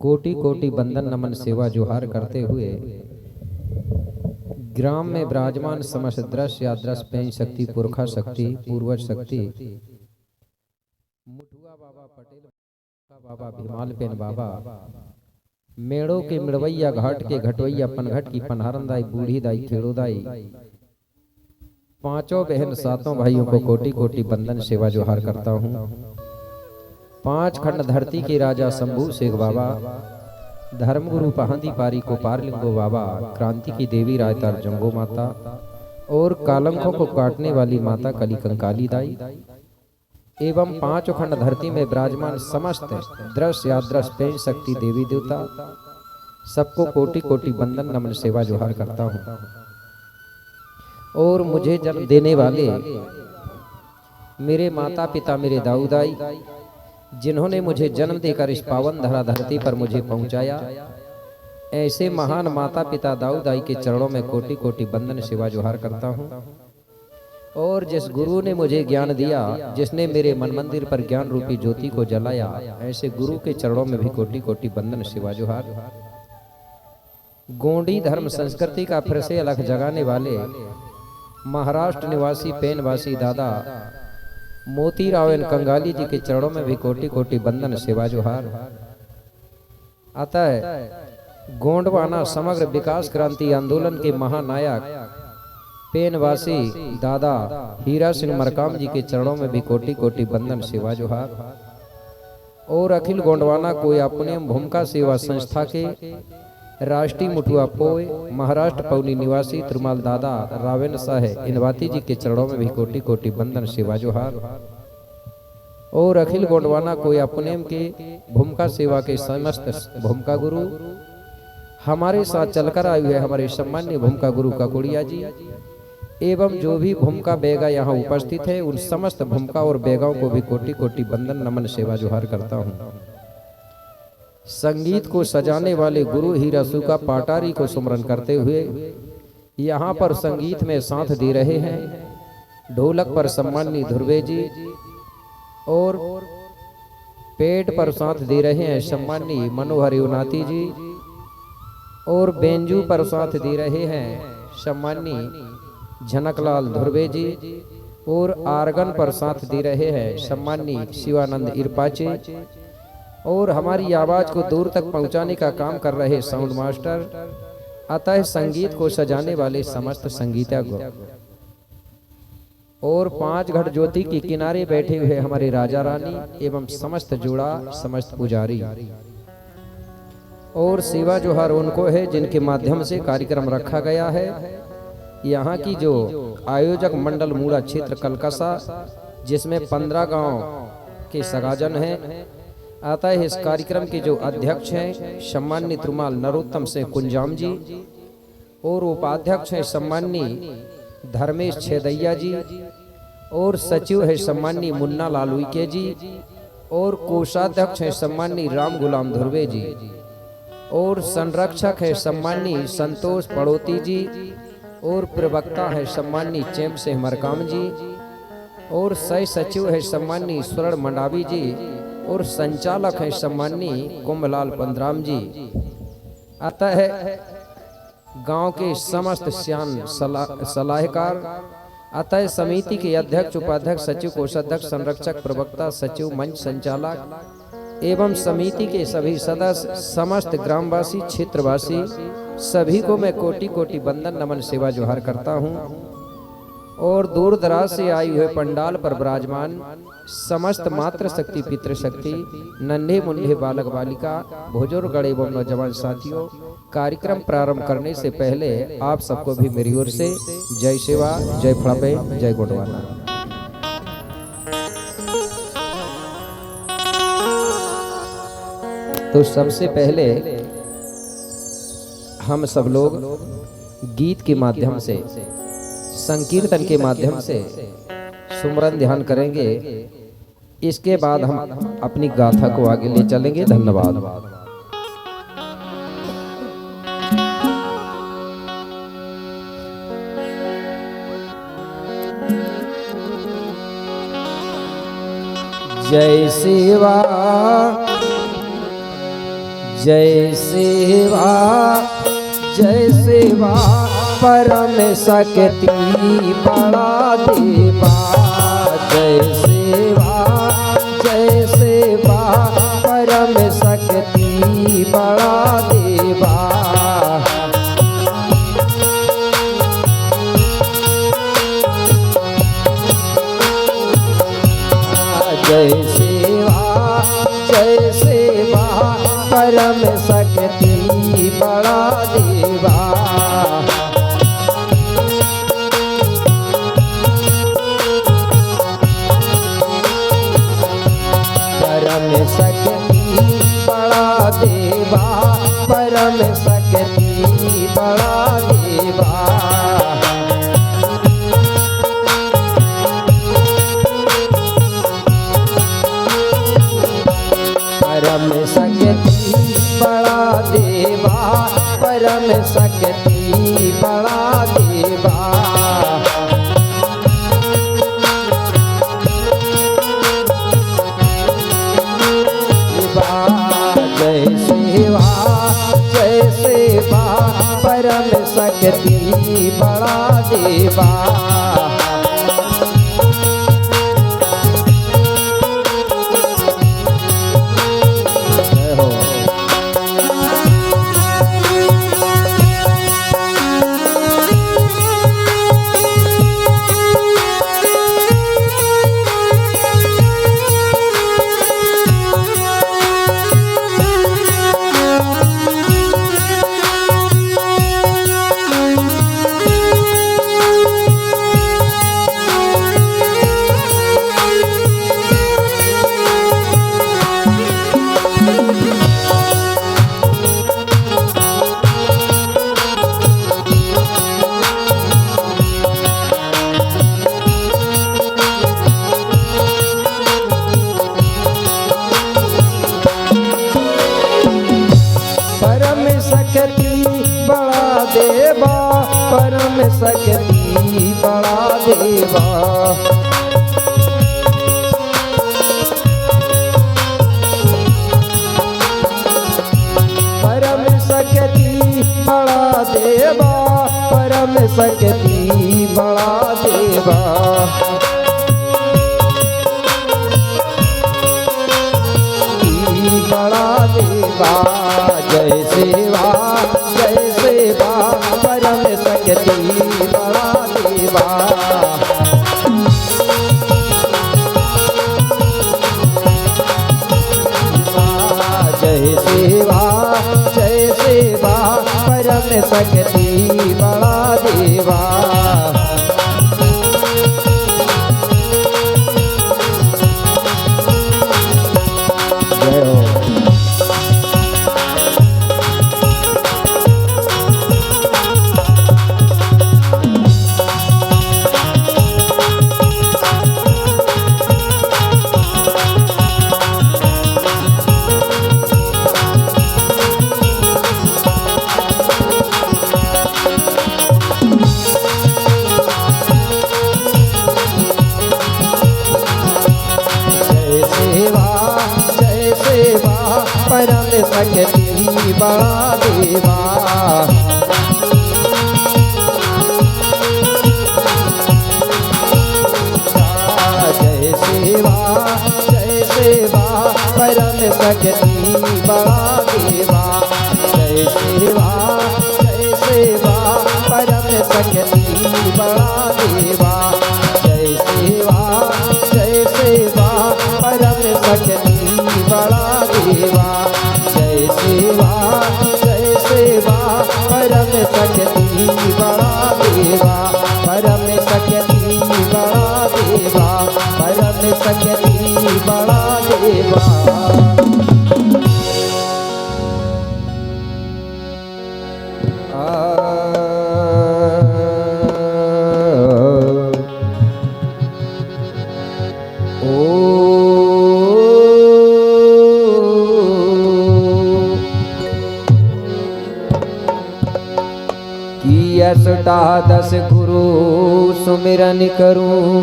कोटि कोटि बंदन नमन सेवा जोहार करते हुए ग्राम में विराजमान समस्त दृश्य या दृश्य पेंच शक्ति पुरखा शक्ति पूर्वज शक्ति मुठुआ बाबा पटेल बाबा भीमाल पेन बाबा मेड़ों के मिड़वैया घाट के घटवैया पनघट की पनहरन दाई बूढ़ी दाई खेड़ो दाई पांचों बहन सातों भाइयों को कोटि कोटि बंदन सेवा जोहार करता हूँ। पांच खंड धरती के राजा शंभू शेख बाबा, धर्मगुरु पहंदी पारी को पारलिंगो बाबा, क्रांति की देवी रायतार जंगो माता और कालंकों को काटने वाली माता कली कंकाली दाई एवं पांच खंड धरती में विराजमान समस्त दृश्य यादृश पेंच शक्ति देवी देवता सबको कोटि कोटि बंदन नमन सेवा जोहार करता हूँ। और मुझे जन्म देने वाले मेरे माता पिता मेरे दाऊ दाई जिन्होंने मुझे जन्म देकर इस पावन धरा धरती पर मुझे पहुंचाया, ऐसे महान माता पिता दाऊ दाई के चरणों में कोटि कोटि बंदन सेवा जोहार करता हूं। और जिस गुरु ने मुझे ज्ञान दिया, जिसने मेरे मन मंदिर पर ज्ञान रूपी ज्योति को जलाया, ऐसे गुरु के चरणों में भी कोटि कोटि बंदन सेवा जोहार। गोंडी धर्म संस्कृति का फिर से अलग जगाने वाले महाराष्ट्र निवासी पेनवासी दादा मोतीराव एन कंगाली जी के चरणों में भी कोटि कोटि बंदन सेवा जोहार। अतः गोंडवाना समग्र विकास क्रांति आंदोलन के महानायक पेनवासी दादा हीरा सिंह मरकाम जी के चरणों में भी कोटि कोटि बंदन सेवा जोहार। और अखिल गोंडवाना कोई अपने भूमिका सेवा संस्था के राष्ट्रीय मुठुआ पोय महाराष्ट्र पौनी निवासी त्रिमाल दादा रावेन साहे इनवाती जी के चरणों में भी कोटि कोटि बंदन सेवा जोहार। और अखिल गोंडवाना कोई अपने के भूमिका सेवा के समस्त भूमिका गुरु हमारे साथ चलकर आए हुए हमारे सम्मान्य भूमिका गुरु काकुड़िया जी एवं जो भी भूमिका बेगा यहाँ उपस्थित है, उन समस्त भूमिका और बेगाओं को भी कोटि कोटि बंदन नमन सेवा जोहार करता हूँ। संगीत को सजाने वाले गुरु हीरा सुका पाटारी को सुमरन करते हुए यहाँ पर संगीत में साथ दे रहे हैं ढोलक पर सम्मानी ध्रुवे जी और पेट पर साथ दे रहे हैं सम्मानी मनोहर युनाती जी और बेंजू पर साथ दे रहे हैं सम्मानी झनकलाल ध्रुवे जी और आर्गन पर साथ दे रहे हैं सम्मानी शिवानंद इरपाचे और हमारी आवाज को दूर तक पहुंचाने का काम कर रहे साउंड मास्टर। अतः संगीत को सजाने वाले समस्त संगीतज्ञ और पांच घट ज्योति के किनारे बैठे हुए हमारे राजा रानी एवं समस्त जोड़ा समस्त पुजारी। और सेवा जोहार उनको है जिनके माध्यम से कार्यक्रम रखा गया है। यहाँ की जो आयोजक मंडल मूड़ा क्षेत्र कलकसा जिसमें 15 गांव के सगाजन हैं। आता है इस कार्यक्रम के जो अध्यक्ष हैं सम्माननीय त्रुमाल नरोत्तम सिंह कुंजाम जी और उपाध्यक्ष हैं सम्माननीय धर्मेश छेदैया जी और सचिव है सम्माननीय मुन्ना लाल उइके जी और कोषाध्यक्ष है सम्माननीय राम गुलाम ध्रुवे जी और संरक्षक है सम्माननीय संतोष पड़ोती जी और प्रवक्ता है सम्माननीय चेम सिंह मरकाम जी और सह सचिव है सम्माननीय स्वर्ण मंडावी जी और संचालक है सम्माननीय कुंभलाल पंद्राम जी। अतः गांव के समस्त श्याम सलाहकार, अतः समिति के अध्यक्ष उपाध्यक्ष सचिव कोषाध्यक्ष संरक्षक प्रवक्ता सचिव मंच संचालक एवं समिति के सभी सदस्य समस्त ग्रामवासी क्षेत्रवासी सभी को मैं कोटि कोटि बंदन नमन सेवा जोहार करता हूँ। और दूर दराज से आए हुए पंडाल पर विराजमान समस्त मातृ शक्ति पितृशक्ति नन्हे मुन्ने बालक बालिका बुजुर्ग एवं नौजवान साथियों, कार्यक्रम प्रारंभ करने से पहले आप सबको भी मेरी ओर से जय शिवा, जय फड़पे, जय गोंडवाना। तो सबसे पहले हम सब लोग गीत के माध्यम से संकीर्तन के माध्यम से सुमरन ध्यान करेंगे। इसके बाद हम अपनी गाथा को आगे ले चलेंगे। धन्यवाद। जय शिवा जय सेवा परम शक्ति बड़ा देवा। जय सेवा परम शक्ति बड़ा देवा। जय सेवा परम शक्ति बड़ा देवा। परम शक्ति बड़ा देवा, परम शक्ति बड़ा देवा। परम शक्ति बड़ा देवा, परम शक्ति बड़ा देवा। जय सेवा परम शक्ति बड़ा देवा। परम शक्ति बड़ा देवा। परम शक्ति बड़ा देवा, परम शक्ति बड़ा देवा। बड़ा देवा। जय सेवा परम शक्ति बड़ा देवा। जय सेवा परम शक्ति बड़ा देवा। जय हो। परम शक्ति बड़ा देवा। जय सेवा परम शक्ति बड़ा देवा। जय सेवा परम शक्ति बड़ा देवा। जय सेवा परम शक्ति बड़ा देवा। जय सेवा परम शक्ति बड़ा देवा। परम शक्ति बड़ा देवा, परम शक्ति बड़ा देवा। अष्टादश गुरु सुमिरन करूं,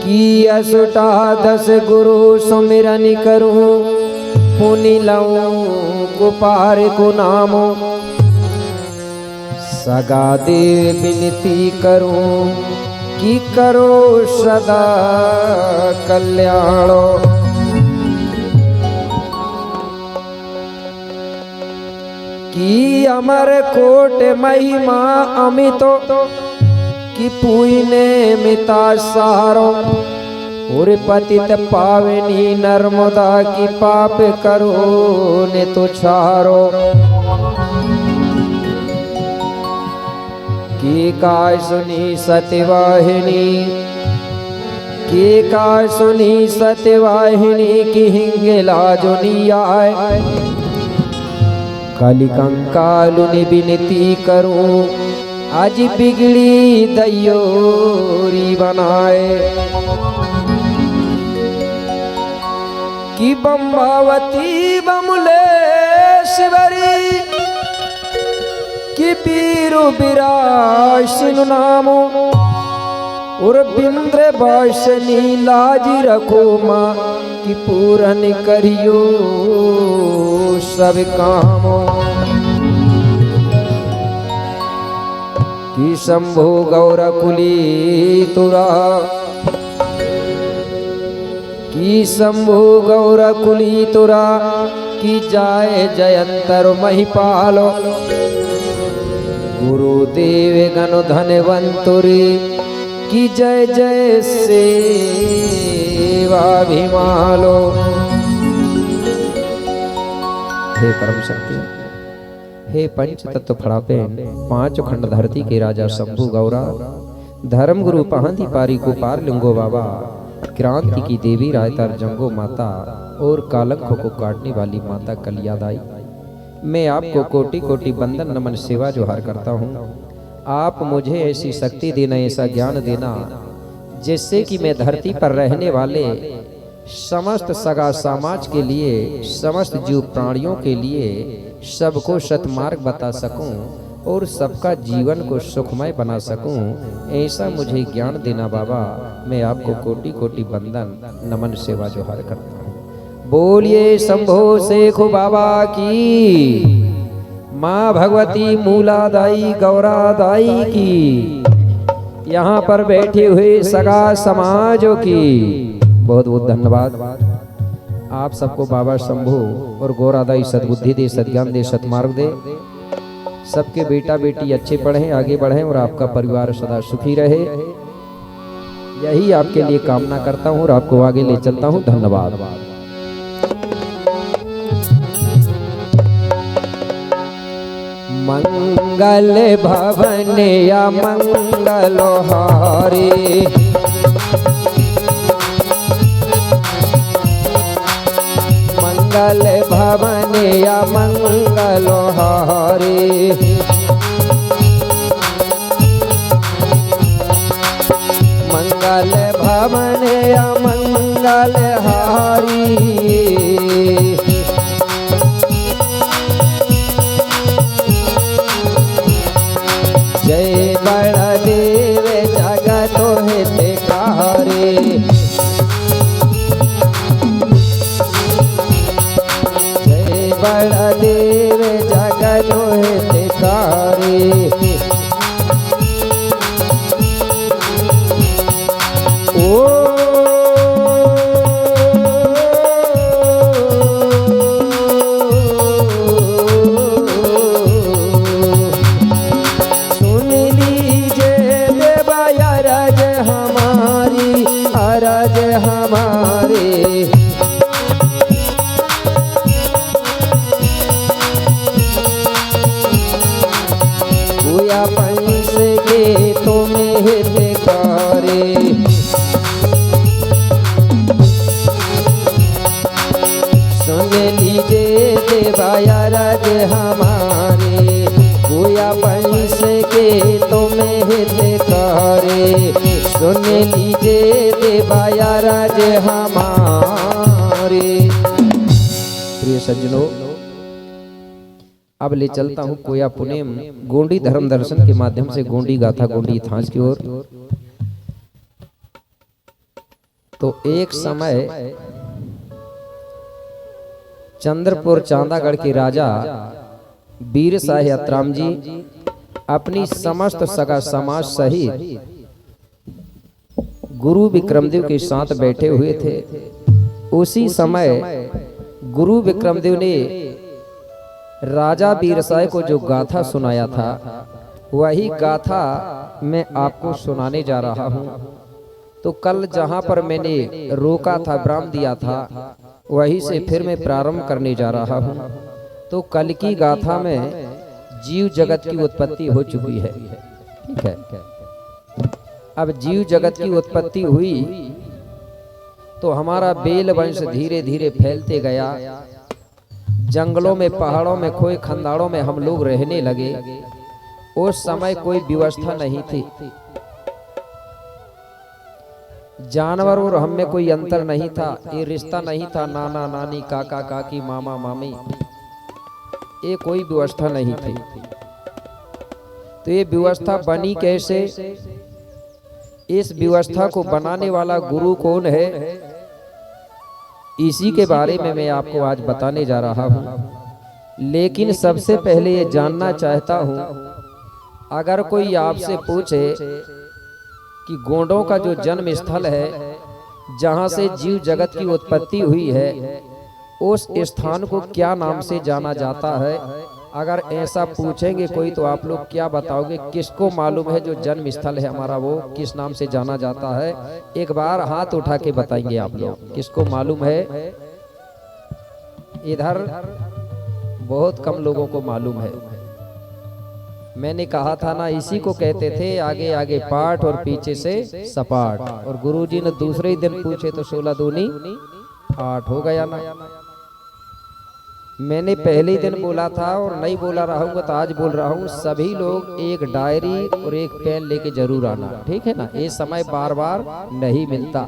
कि अष्टादश गुरु सुमिरन करूं पुनि लऊं कुपार को नामो सगा देव विनती करूं कि करो सदा कल्याणो। कि अमर कोट महिमा अमितो कि पुईने मिता सारो और पतित पावनी नर्मदा की पाप करो ने तो छारो। की काय सुनी सत्यवाहिनी की काय सुनी सत्यवाहिनी की हिंगेला जुनी आए काली कंकालुनि विनती करूं आज बिगड़ी दयोरी बनाए। कि बम्बावती बमुलेश्वरी कि पीरु बिराशिनु नामो और बिंद्र बाशनी लाजी रखो माँ कि पूरन करियो सब कामो। कि शंभु गौरकुली तुरा कि शंभु गौरकुली तुरा कि जाए जयंतर महिपालो गुरुदेव गण धनवंतुरी कि जय जय सेवा भिमालो। हे परम शक्ति हे पंच तत्व फड़ापे पांच खंड धरती के राजा शंभु गौरा धर्म गुरु पहंती पारी को पार लिंगो बाबा क्रांति की देवी रायतर जंगो माता और कालंकों को काटने वाली माता कलियादाई मैं आपको कोटि कोटि बंदन नमन सेवा जोहार करता हूँ। आप मुझे ऐसी शक्ति देना ऐसा ज्ञान देना जिससे कि मैं धरती पर रहने वाले समस्त सगा समाज के लिए समस्त जीव प्राणियों के लिए सबको सतमार्ग बता सकूं और सबका जीवन को सुखमय बना सकूं ऐसा मुझे ज्ञान देना बाबा। मैं आपको कोटि कोटि बंदन नमन सेवा जोहार करता हूँ। बोलिए शंभो शेखो बाबा की माँ भगवती मूलादाई गौरादाई की यहाँ पर बैठे हुए सगा समाजों की बहुत बहुत धन्यवाद। आप सबको बाबा शंभु और गौरादाई सद्बुद्धि दे सद्ज्ञान दे सतमार्ग दे सबके बेटा बेटी अच्छे पढ़ें आगे बढ़ें और आपका परिवार सदा सुखी रहे यही आपके लिए कामना करता हूँ और आपको आगे ले चलता हूँ। धन्यवाद। मंगल भवन या मंगलो हारे मंगल भवन या मंगलो हारे मंगल भवन या मंगल हारी जय बड़देव जगत हितकारी जय बड़देव जगत हितकारी हमारे गोया पंच के तुम्हें हितकारी सुन लीजिए देवाया राज हमारे। प्रिय सज्जनों अब ले चलता हूँ कोया पुणे गोंडी धर्म दर्शन के माध्यम से गोंडी गाथा गोंडी इतिहास की ओर। तो एक समय चंद्रपुर चांदागढ़ के राजा वीर शाह अतराम जी अपनी समस्त सगा समाज सहित गुरु विक्रमदेव के साथ बैठे हुए थे। उसी समय गुरु विक्रमदेव ने राजा वीरशाह को जो गाथा सुनाया था वही गाथा मैं आपको सुनाने जा रहा हूँ। तो कल जहाँ पर मैंने रोका था, विराम दिया था, वहीं से फिर मैं प्रारंभ करने जा रहा हूँ। तो कल की गाथा में जीव जगत की उत्पत्ति हो चुकी है, ठीक है। अब जीव जगत की उत्पत्ति हुई तो हमारा बेल वंश धीरे धीरे फैलते गया। जंगलों में, पहाड़ों में, खोए खंडारों में हम लोग रहने लगे। उस समय कोई व्यवस्था नहीं थी, जानवर और हम में कोई अंतर नहीं था, ये रिश्ता नहीं था नाना नानी, काका काकी, मामा मामी, ये कोई व्यवस्था नहीं थी। तो ये व्यवस्था बनी कैसे? इस व्यवस्था को बनाने वाला गुरु कौन है, इसी के बारे में मैं आपको आज बताने जा रहा हूँ। लेकिन सबसे पहले ये जानना चाहता हूँ, अगर कोई आपसे पूछे कि गोंडों का जो जन्म स्थल है, जहाँ से जीव जगत की उत्पत्ति हुई है, उस स्थान को क्या नाम से जाना जाता है? अगर ऐसा पूछेंगे कोई तो आप लोग क्या बताओगे? किसको मालूम है जो जन्म स्थल है हमारा वो किस नाम से जाना जाता है? एक बार हाथ उठा के बताएंगे आप लोग, किसको मालूम है? इधर बहुत कम लोगों को मालूम है। मैंने कहा था ना, इसी को कहते थे आगे आगे पाठ और पीछे से सपाट। और गुरुजी ने दूसरे ही दिन पूछे तो 16 दूनी 8 हो गया ना। मैंने पहले ही दिन बोला था और नहीं बोला रहूंगा तो आज बोल रहा हूँ, सभी लोग एक डायरी और एक पेन लेके जरूर आना, ठीक है ना। ये समय बार बार नहीं मिलता।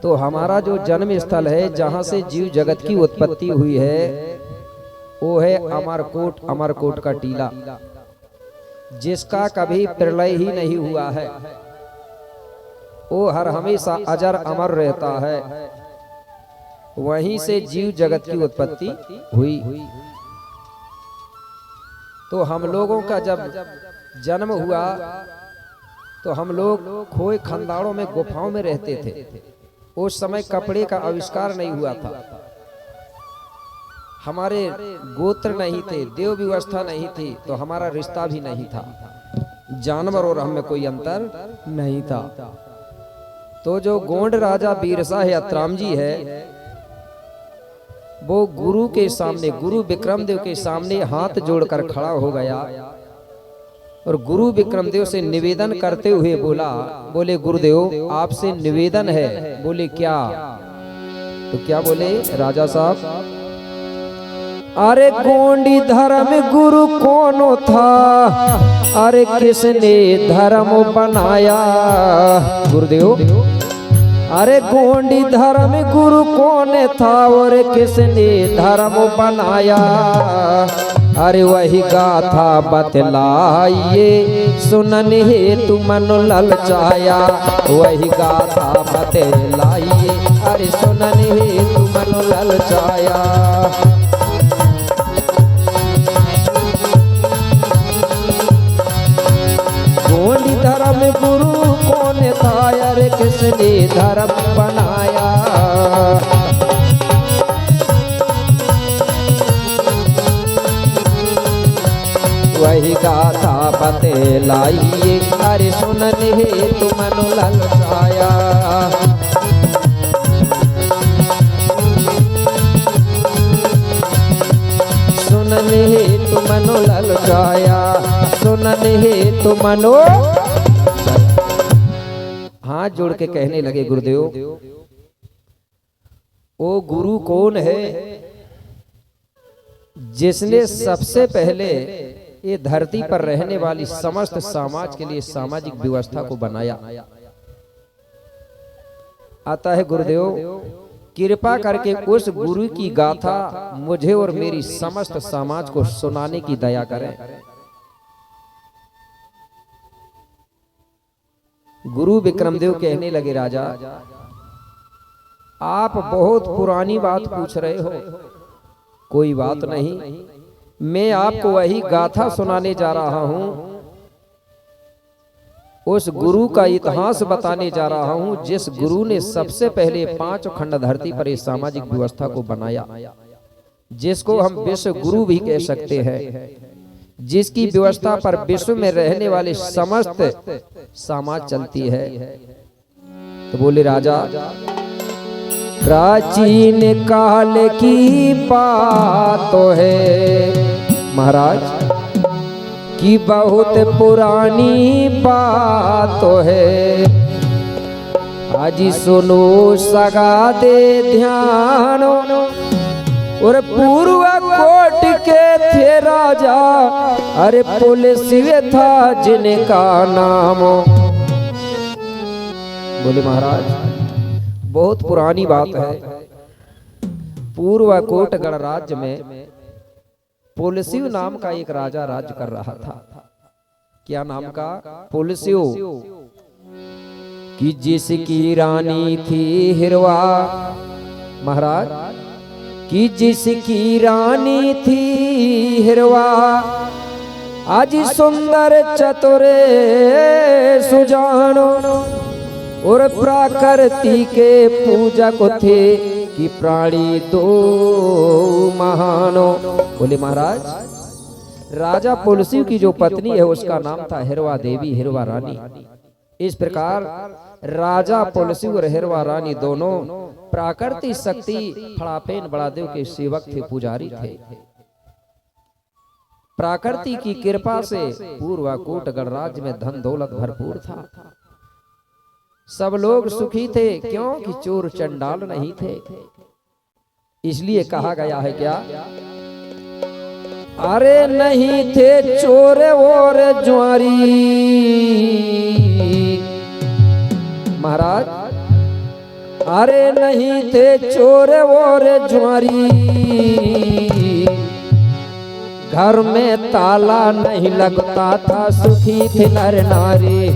तो हमारा जो जन्म स्थल है, जहाँ से जीव जगत की उत्पत्ति हुई है, वो है अमरकोट। अमरकोट का टीला, जिसका कभी प्रलय ही नहीं हुआ है, वो हर हमेशा अजर अमर रहता है। वहीं से जीव जगत की उत्पत्ति हुई। तो हम लोगों का जब जन्म हुआ तो हम लोग खोए खंडारों में, गुफाओं में रहते थे। उस समय कपड़े का आविष्कार नहीं हुआ था, हमारे गोत्र नहीं थे, देव व्यवस्था नहीं थी, तो हमारा रिश्ता भी नहीं था, जानवर और हम में कोई अंतर नहीं था। तो जो गोंड राजा वीर शाह अतराम जी है, वो गुरु के सामने, गुरु विक्रमदेव के सामने हाथ जोड़कर खड़ा हो गया और गुरु विक्रमदेव से निवेदन करते हुए बोले गुरुदेव आपसे निवेदन है। बोले क्या? तो क्या बोले राजा साहब? अरे गोंडी धर्म गुरु कौन था, अरे किसने धर्म बनाया? गुरुदेव अरे गोंडी धर्म गुरु कौन था और किसने धर्म बनाया? अरे वही गाथा बतलाइए, सुनन हे तू मन ललचाया। वही गाथा बतलाइए, अरे सुनन हे तू मन ललचाया। गोंडी धर्म गुरु कौन था, अरे किसने धर्म बनाया? वही गाथा बतलाइए, अरे सुनन हे तू मन ललचाया। सुनन हे तू मन ललचाया, सुनन हे तू मनो। हाथ जोड़ के कहने लगे गुरुदेव, वो गुरु कौन है जिसने सबसे पहले ये धरती पर रहने वाली समस्त समाज के लिए सामाजिक व्यवस्था को बनाया? आता है गुरुदेव, कृपा करके उस गुरु की गाथा मुझे और मेरी समस्त समाज को सुनाने की दया करें। गुरु विक्रमदेव कहने लगे, राजा आप बहुत पुरानी बात पूछ रहे हो। कोई बात नहीं, मैं आपको वही गाथा सुनाने जा रहा हूं, उस गुरु का इतिहास बताने जा रहा हूं जिस गुरु ने सबसे पहले 5 खंड धरती पर इस सामाजिक व्यवस्था को बनाया, जिसको हम विश्व गुरु भी कह सकते हैं, जिसकी व्यवस्था पर विश्व में रहने वाले समस्त समाज चलती है। तो बोले, राजा प्राचीन काल की बात तो है महाराज कि बहुत पुरानी बात तो है। आज सुनो सगा दे ध्यान, और पूर्व कोट के थे राजा, अरे पुलिस था जिनका नाम। बोले, महाराज बहुत पुरानी बात है, पूर्व कोट गणराज्य में पुलस्यु नाम का एक राजा राज्य कर रहा था। क्या नाम का? पुलस्यु। कि जिसकी रानी थी हिरवा, महाराज कि जिसकी रानी थी हिरवा, आज सुंदर चतुरे सुजानो, और प्रकृति के पूजक थे कि प्राणी दो महानो। बोले, महाराज राजा पुलस्यु की जो पत्नी है उसका नाम था हिरवा देवी, हिरवा रानी। इस प्रकार राजा पुलस्यु और हिरवा रानी दोनों प्राकृतिक शक्ति फड़ाफेन बड़ादेव के सेवक थे, पुजारी थे। प्रकृति की कृपा से पूर्वकोट गणराज्य में धन दौलत भरपूर था, सब लोग सुखी थे, क्योंकि चोर चंडाल नहीं थे। इसलिए कहा गया है क्या? अरे नहीं थे चोर और जुआरी, महाराज अरे नहीं थे चोर और जुआरी, घर में ताला नहीं लगता था, सुखी थे नर नारी।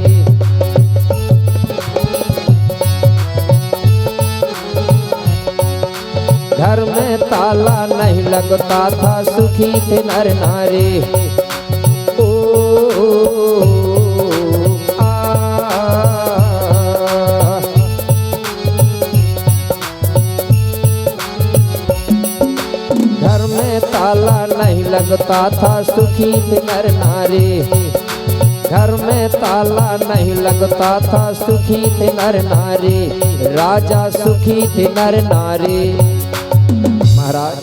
घर में ताला नहीं लगता था, सुखी थे नर नारी। ओ, घर में ताला नहीं लगता था, सुखी थे नर नारी। घर में ताला नहीं लगता था, सुखी थे नर नारी। राजा सुखी थे नर नारी। महाराज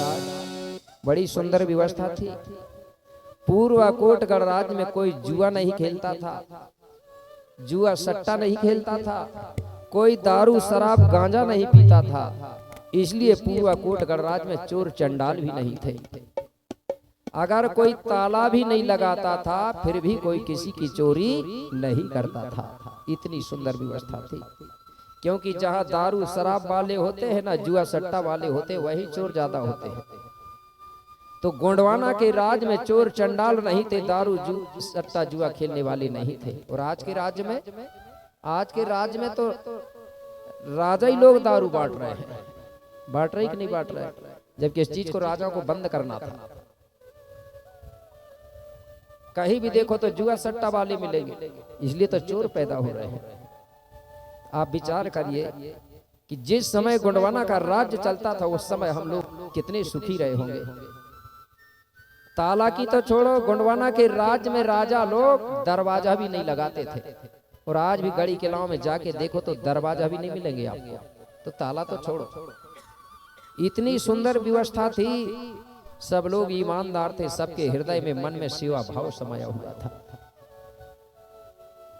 बड़ी सुंदर व्यवस्था थी। पूर्वकोट गणराज्य में कोई जुआ नहीं खेलता था, जुआ सट्टा नहीं खेलता था, कोई दारू शराब गांजा नहीं पीता था। इसलिए पूर्वकोट गणराज्य में चोर चंडाल भी नहीं थे। अगर कोई ताला भी नहीं लगाता था, फिर भी कोई किसी की चोरी नहीं करता था। इतनी सुंदर व्यवस्था थी। क्योंकि जहां दारू शराब वाले होते हैं ना, जुआ सट्टा वाले होते, वही चोर ज्यादा होते हैं। तो गोंडवाना के राज में चोर चंडाल नहीं थे, दारू सट्टा जुआ खेलने वाले नहीं थे। और आज के राज्य में तो राजा ही लोग दारू बांट रहे हैं। बांट रहे कि नहीं बांट रहे? जबकि इस चीज को राजा को बंद करना था। कहीं भी देखो तो जुआ सट्टा वाले मिलेंगे, इसलिए तो चोर पैदा हो रहे हैं। आप विचार करिए कि जिस समय गोंडवाना का राज्य चलता था, उस समय हम लोग कितने सुखी रहे होंगे। ताला की तो छोड़ो, गोंडवाना के राज्य में राजा लोग दरवाजा भी नहीं लगाते थे। और आज भी गढ़ी किलाओं में जाके देखो तो दरवाजा भी नहीं मिलेंगे आपको, तो ताला तो छोड़ो। इतनी सुंदर व्यवस्था थी, सब लोग ईमानदार थे, सबके हृदय में मन में सेवा भाव समाया हुआ था।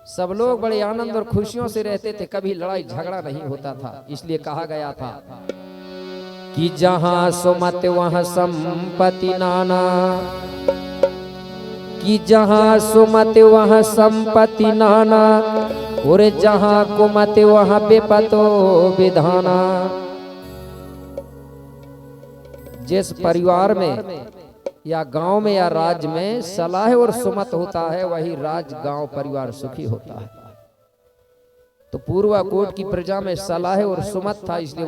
सब लोग बड़े आनंद और खुशियों से रहते थे, कभी लड़ाई झगड़ा नहीं होता था। इसलिए कहा गया था कि जहां सुमत वहां संपत्ति नाना, कि जहां सुमत वहां संपत्ति नाना, और जहां कुमत वहां विपतो विधाना। जिस परिवार में या गांव में या राज्य में सलाह और सुमत होता है, वही राज्य गांव परिवार सुखी होता है। तो पूर्वा कोट की प्रजा में सलाह और सुमत था, इसलिए